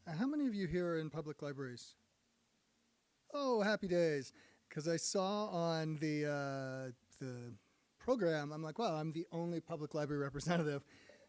How many of you here are in public libraries? Oh, happy days. Because I saw on the program, I'm like, wow, I'm the only public library representative.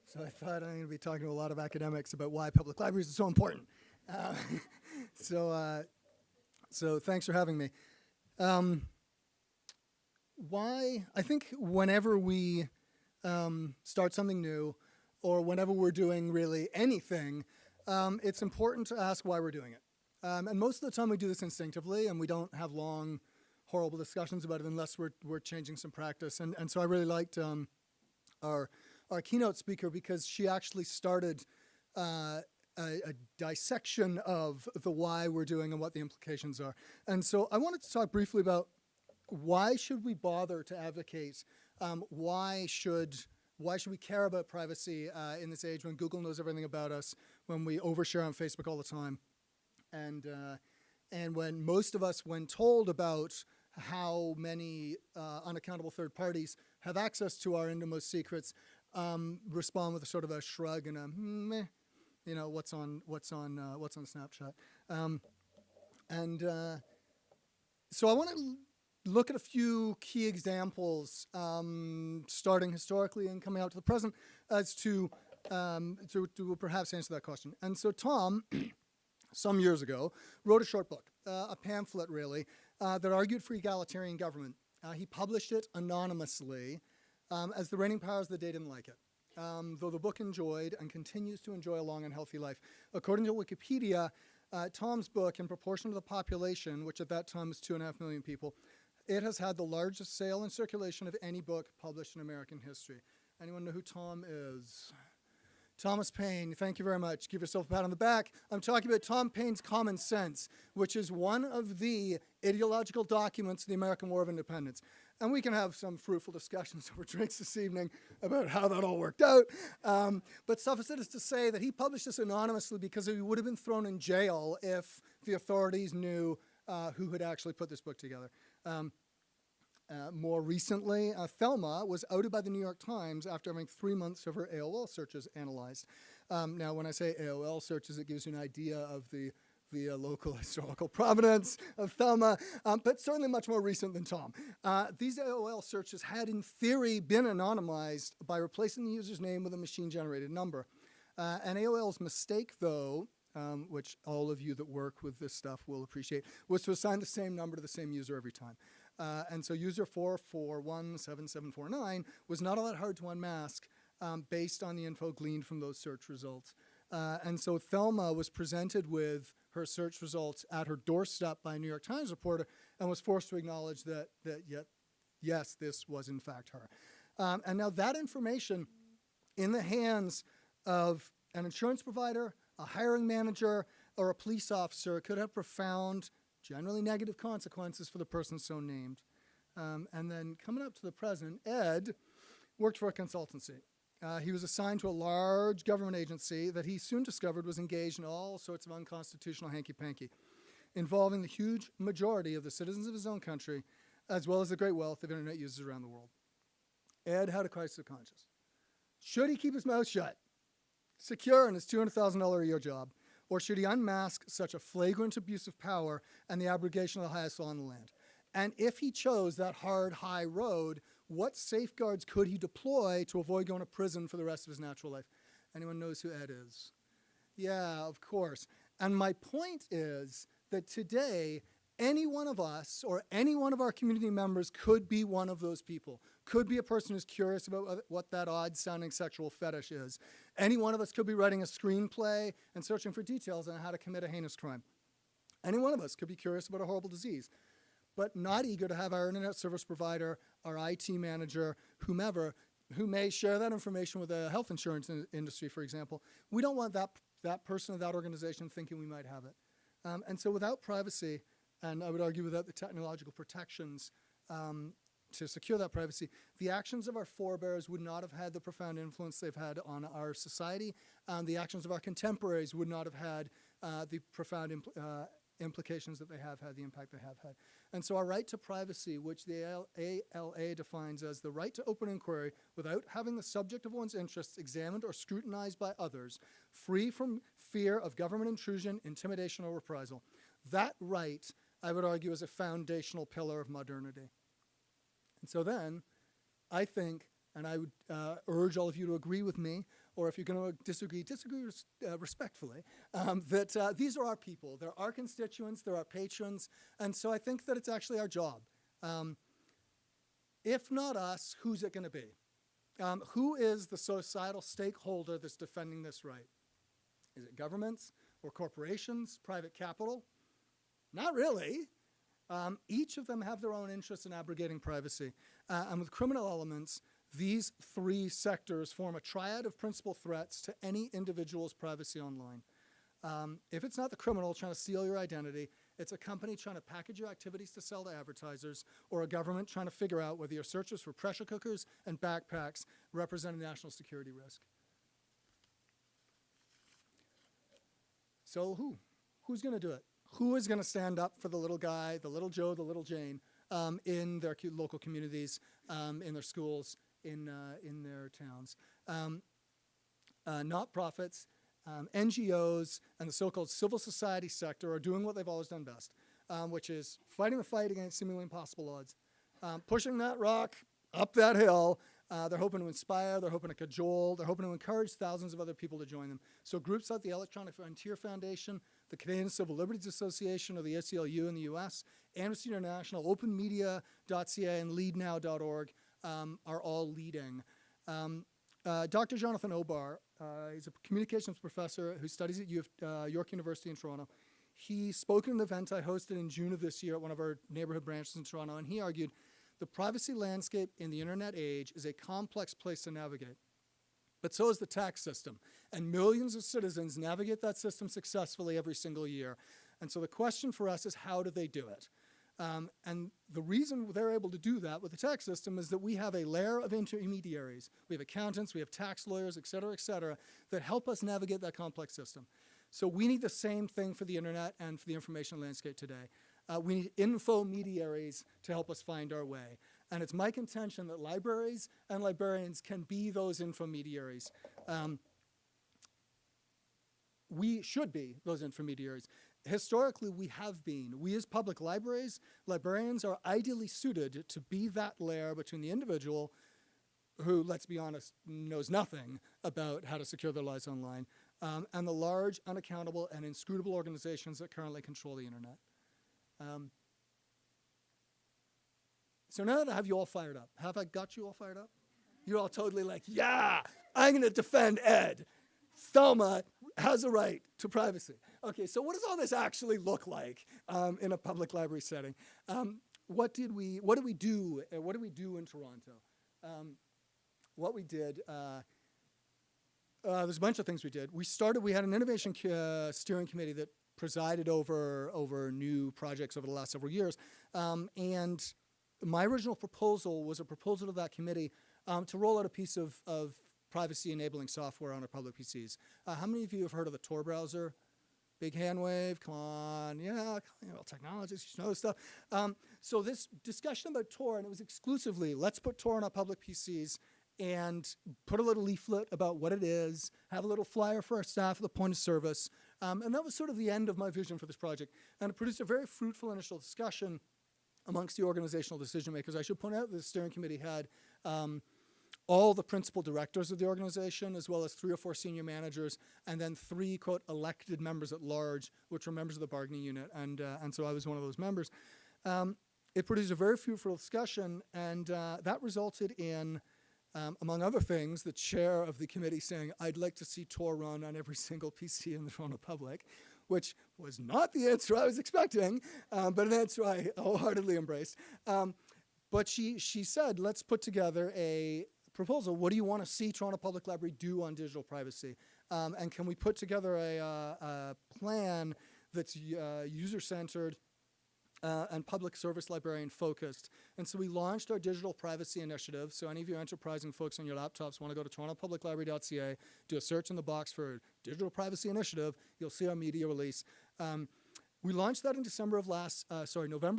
So I thought I'm going to be talking to a lot of academics about why public libraries are so important. Uh, so, uh, so thanks for having me. I think whenever we start something new, or whenever we're doing really anything, it's important to ask why we're doing it. And most of the time we do this instinctively, and we don't have long, horrible discussions about it unless we're changing some practice. And so I really liked our keynote speaker because she actually started a dissection of the why we're doing and what the implications are. And so I wanted to talk briefly about why should we bother to advocate? Why should we care about privacy in this age when Google knows everything about us, when we overshare on Facebook all the time, and when most of us, when told about how many unaccountable third parties have access to our innermost secrets, respond with a sort of a shrug and a meh, what's on Snapchat, so I want to look at a few key examples, starting historically and coming out to the present, as to perhaps answer that question. And so Tom, some years ago, wrote a short book, a pamphlet really, that argued for egalitarian government. He published it anonymously, as the reigning powers of the day didn't like it, though the book enjoyed and continues to enjoy a long and healthy life. According to Wikipedia, Tom's book, in proportion to the population, which at that time was 2.5 million people, it has had the largest sale and circulation of any book published in American history. Anyone know who Tom is? Thomas Paine, thank you very much. Give yourself a pat on the back. I'm talking about Tom Paine's Common Sense, which is one of the ideological documents of the American War of Independence. And we can have some fruitful discussions over drinks this evening about how that all worked out. But suffice it is to say that he published this anonymously because he would have been thrown in jail if the authorities knew who had actually put this book together. More recently, Thelma was outed by the New York Times after having 3 months of her AOL searches analyzed. Now, when I say AOL searches, it gives you an idea of the local historical provenance of Thelma, but certainly much more recent than Tom. These AOL searches had, in theory, been anonymized by replacing the user's name with a machine-generated number. And AOL's mistake, though, which all of you that work with this stuff will appreciate, was to assign the same number to the same user every time. And so user 4417749 was not all that hard to unmask based on the info gleaned from those search results. And so Thelma was presented with her search results at her doorstep by a New York Times reporter and was forced to acknowledge that yes, this was in fact her. And now that information in the hands of an insurance provider, a hiring manager, or a police officer could have profound, generally negative consequences for the person so named. And then coming up to the present, Ed worked for a consultancy. He was assigned to a large government agency that he soon discovered was engaged in all sorts of unconstitutional hanky-panky, involving the huge majority of the citizens of his own country, as well as the great wealth of internet users around the world. Ed had a crisis of conscience. Should he keep his mouth shut, secure in his $200,000 a year job, or should he unmask such a flagrant abuse of power and the abrogation of the highest law in the land? And if he chose that hard, high road, what safeguards could he deploy to avoid going to prison for the rest of his natural life? Anyone knows who Ed is? Yeah, of course. And my point is that today, any one of us or any one of our community members could be one of those people, could be a person who's curious about what that odd-sounding sexual fetish is. Any one of us could be writing a screenplay and searching for details on how to commit a heinous crime. Any one of us could be curious about a horrible disease, but not eager to have our internet service provider, our IT manager, whomever, who may share that information with the health insurance industry, for example. We don't want that person or that organization thinking we might have it. And so without privacy, and I would argue without the technological protections to secure that privacy, the actions of our forebears would not have had the profound influence they've had on our society. The actions of our contemporaries would not have had the profound implications that they have had, the impact they have had. And so our right to privacy, which the ALA defines as the right to open inquiry without having the subject of one's interests examined or scrutinized by others, free from fear of government intrusion, intimidation, or reprisal. That right, I would argue, is a foundational pillar of modernity. And so then, I think, and I would urge all of you to agree with me, or if you're going to disagree respectfully, that these are our people. They're our constituents, they're our patrons, and so I think that it's actually our job. If not us, who's it going to be? Who is the societal stakeholder that's defending this right? Is it governments or corporations, private capital? Not really. Each of them have their own interests in abrogating privacy. And with criminal elements, these three sectors form a triad of principal threats to any individual's privacy online. If it's not the criminal trying to steal your identity, it's a company trying to package your activities to sell to advertisers, or a government trying to figure out whether your searches for pressure cookers and backpacks represent a national security risk. So who's going to do it? Who is going to stand up for the little guy, the little Joe, the little Jane, in their local communities, in their schools, in their towns? Not-profits, NGOs, and the so-called civil society sector are doing what they've always done best, which is fighting the fight against seemingly impossible odds, pushing that rock up that hill. They're hoping to inspire, they're hoping to cajole, they're hoping to encourage thousands of other people to join them. So groups like the Electronic Frontier Foundation, the Canadian Civil Liberties Association, or the ACLU in the US, Amnesty International, openmedia.ca, and leadnow.org are all leading. Dr. Jonathon Obar, he's a communications professor who studies at York University in Toronto. He spoke at an event I hosted in June of this year at one of our neighborhood branches in Toronto, and he argued the privacy landscape in the internet age is a complex place to navigate. But so is the tax system, and millions of citizens navigate that system successfully every single year. And so the question for us is, how do they do it? And the reason they're able to do that with the tax system is that we have a layer of intermediaries. We have accountants, we have tax lawyers, et cetera, that help us navigate that complex system. So we need the same thing for the internet and for the information landscape today. We need infomediaries to help us find our way. And it's my contention that libraries and librarians can be those infomediaries. We should be those intermediaries. Historically, we have been. We as public librarians are ideally suited to be that layer between the individual who, let's be honest, knows nothing about how to secure their lives online, and the large, unaccountable, and inscrutable organizations that currently control the internet. So now that I have you all fired up, have I got you all fired up? You're all totally like, yeah, I'm going to defend Ed. Thelma has a right to privacy. Okay, so what does all this actually look like in a public library setting? What do we do in Toronto? What we did, there's a bunch of things we did. We had an innovation steering committee that presided over new projects over the last several years. And my original proposal was a proposal to that committee to roll out a piece of privacy-enabling software on our public PCs. How many of you have heard of the Tor browser? Big hand wave, come on, yeah, technologists, you know this stuff. So this discussion about Tor, and it was exclusively, let's put Tor on our public PCs and put a little leaflet about what it is, have a little flyer for our staff at the point of service. And that was sort of the end of my vision for this project. And it produced a very fruitful initial discussion amongst the organizational decision makers. I should point out that the steering committee had all the principal directors of the organization, as well as 3 or 4 senior managers, and then 3, quote, elected members at large, which were members of the bargaining unit, and so I was one of those members. It produced a very fruitful discussion, and that resulted in, among other things, the chair of the committee saying, I'd like to see Tor run on every single PC in the Toronto public, which was not the answer I was expecting, but an answer I wholeheartedly embraced. But she said, let's put together a proposal. What do you want to see Toronto Public Library do on digital privacy? And can we put together a plan that's user-centered and public service librarian focused? And so we launched our digital privacy initiative. So any of you enterprising folks on your laptops want to go to torontopubliclibrary.ca, do a search in the box for digital privacy initiative, you'll see our media release. We launched that in November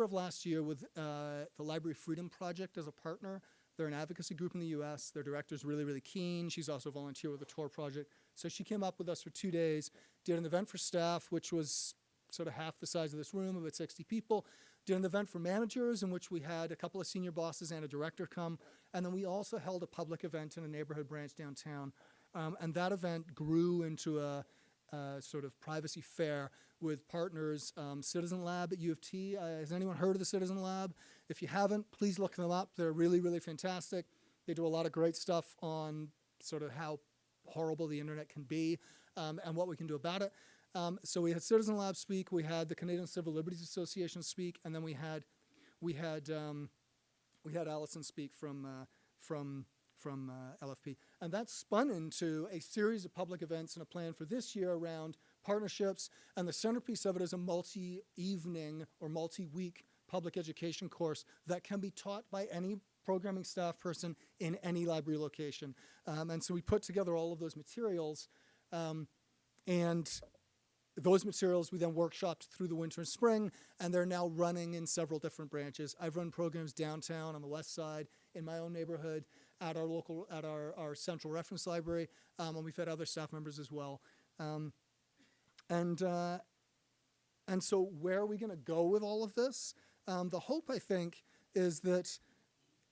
of last year with the Library Freedom Project as a partner. They're an advocacy group in the U.S. Their director's really, really keen. She's also a volunteer with the Tor Project. So she came up with us for 2 days, did an event for staff, which was sort of half the size of this room, about 60 people, did an event for managers in which we had a couple of senior bosses and a director come, and then we also held a public event in a neighborhood branch downtown. And that event grew into a sort of privacy fair with partners, Citizen Lab at U of T. Has anyone heard of the Citizen Lab? If you haven't, please look them up. They're really, really fantastic. They do a lot of great stuff on sort of how horrible the internet can be and what we can do about it. So we had Citizen Lab speak, we had the Canadian Civil Liberties Association speak, and then we had Allison speak from LFP. And that spun into a series of public events and a plan for this year around partnerships, and the centerpiece of it is a multi-evening or multi-week public education course that can be taught by any programming staff person in any library location. And so we put together all of those materials, and those materials we then workshopped through the winter and spring, and they're now running in several different branches. I've run programs downtown on the west side, in my own neighborhood, at our central reference library, and we've had other staff members as well. And so where are we going to go with all of this? The hope, I think, is that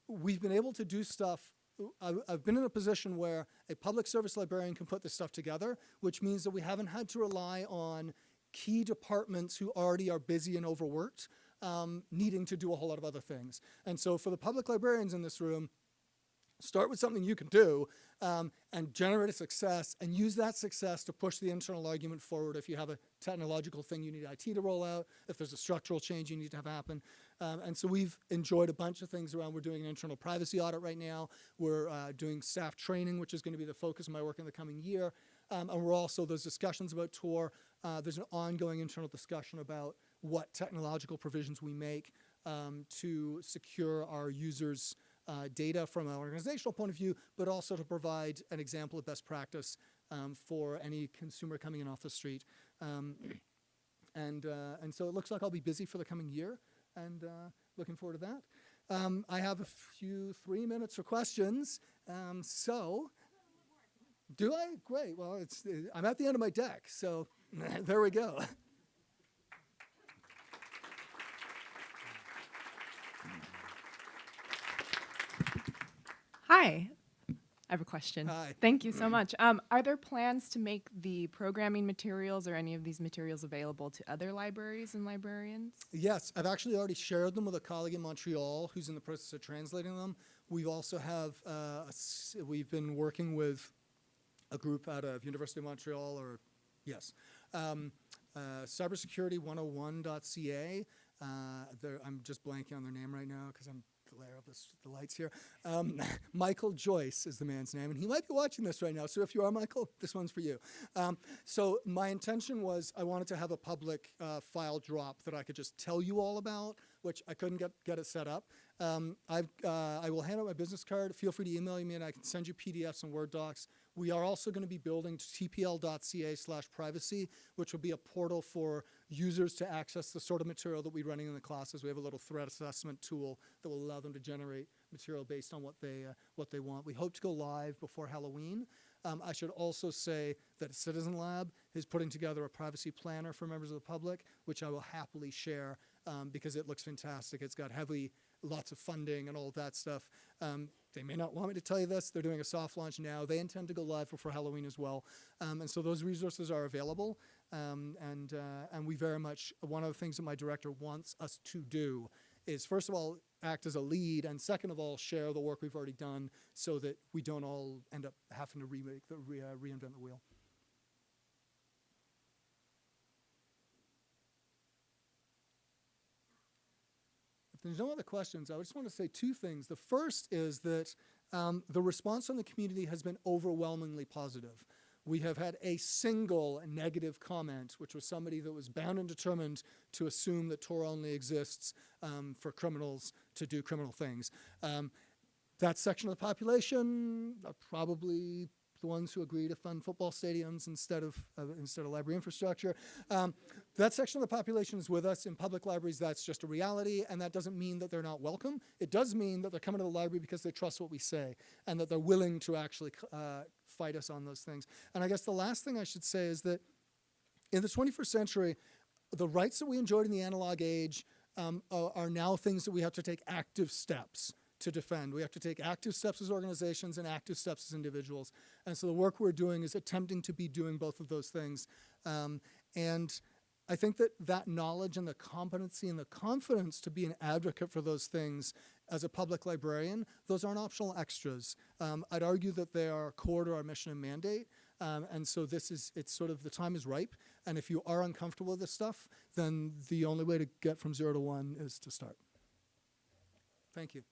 we've been able to do stuff. I've been in a position where a public service librarian can put this stuff together, which means that we haven't had to rely on key departments who already are busy and overworked, needing to do a whole lot of other things. And so for the public librarians in this room, start with something you can do and generate a success, and use that success to push the internal argument forward. If you have a technological thing you need IT to roll out, if there's a structural change you need to have happen. And so we've enjoyed a bunch of things around. We're doing an internal privacy audit right now. We're doing staff training, which is going to be the focus of my work in the coming year. And we're also, there's discussions about Tor. There's an ongoing internal discussion about what technological provisions we make to secure our users' data from an organizational point of view, but also to provide an example of best practice for any consumer coming in off the street. And so it looks like I'll be busy for the coming year, and looking forward to that. I have 3 minutes for questions. So, do I? Great. Well, I'm at the end of my deck, so there we go. Hi, I have a question. Hi. Thank you so much. Are there plans to make the programming materials or any of these materials available to other libraries and librarians? Yes, I've actually already shared them with a colleague in Montreal who's in the process of translating them. We also have, we've been working with a group out of University of Montreal, cybersecurity101.ca. I'm just blanking on their name right now because I'm glare of the lights here. Michael Joyce is the man's name, and he might be watching this right now. So if you are Michael, this one's for you. So my intention was I wanted to have a public file drop that I could just tell you all about, which I couldn't get it set up. I will hand out my business card. Feel free to email me, and I can send you PDFs and Word docs. We are also going to be building tpl.ca/privacy, which will be a portal for users to access the sort of material that we're running in the classes. We have a little threat assessment tool that will allow them to generate material based on what they want. We hope to go live before Halloween. I should also say that Citizen Lab is putting together a privacy planner for members of the public, which I will happily share because it looks fantastic. It's got lots of funding and all of that stuff. They may not want me to tell you this. They're doing a soft launch now. They intend to go live before Halloween as well. And so those resources are available. And we very much, one of the things that my director wants us to do is, first of all, act as a lead, and second of all, share the work we've already done so that we don't all end up having to reinvent the wheel. If there's no other questions, I just want to say 2 things. The first is that the response from the community has been overwhelmingly positive. We have had a single negative comment, which was somebody that was bound and determined to assume that Tor only exists for criminals to do criminal things. That section of the population, probably the ones who agree to fund football stadiums instead of library infrastructure. That section of the population is with us. In public libraries, that's just a reality, and that doesn't mean that they're not welcome. It does mean that they're coming to the library because they trust what we say and that they're willing to actually fight us on those things. And I guess the last thing I should say is that in the 21st century, the rights that we enjoyed in the analog age are now things that we have to take active steps to defend. We have to take active steps as organizations and active steps as individuals. And so the work we're doing is attempting to be doing both of those things. And I think that knowledge and the competency and the confidence to be an advocate for those things as a public librarian, those aren't optional extras. I'd argue that they are core to our mission and mandate. And so it's sort of the time is ripe. And if you are uncomfortable with this stuff, then the only way to get from 0 to 1 is to start. Thank you.